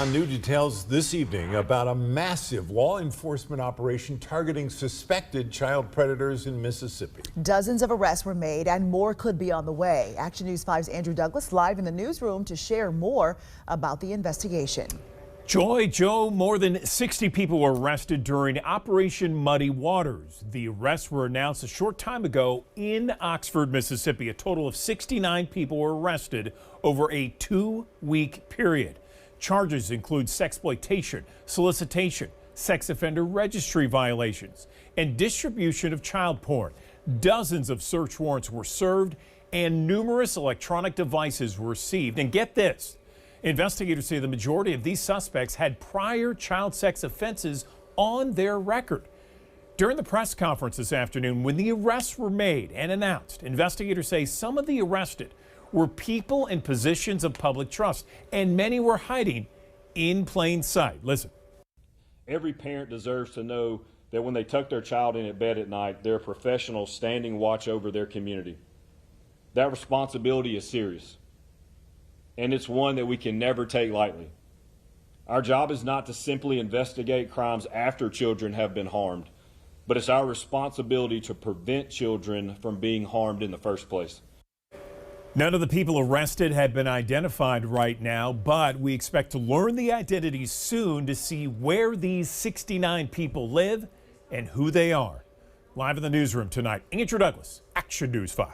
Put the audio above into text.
New details this evening about a massive law enforcement operation targeting suspected child predators in Mississippi. Dozens of arrests were made and more could be on the way. Action News 5's Andrew Douglas live in the newsroom to share more about the investigation. Joe, more than 60 people were arrested during Operation Muddy Waters. The arrests were announced a short time ago in Oxford, Mississippi. A total of 69 people were arrested over a 2-week period. Charges include sexploitation, solicitation, sex offender registry violations, and distribution of child porn. Dozens of search warrants were served and numerous electronic devices were seized. And get this, investigators say the majority of these suspects had prior child sex offenses on their record. During the press conference this afternoon, when the arrests were made and announced, investigators say some of the arrested were people in positions of public trust, and many were hiding in plain sight. Listen. Every parent deserves to know that when they tuck their child in at bed at night, they're professionals standing watch over their community. That responsibility is serious, and it's one that we can never take lightly. Our job is not to simply investigate crimes after children have been harmed, but it's our responsibility to prevent children from being harmed in the first place. None of the people arrested have been identified right now, but we expect to learn the identities soon to see where these 69 people live and who they are. Live in the newsroom tonight, Andrew Douglas, Action News 5.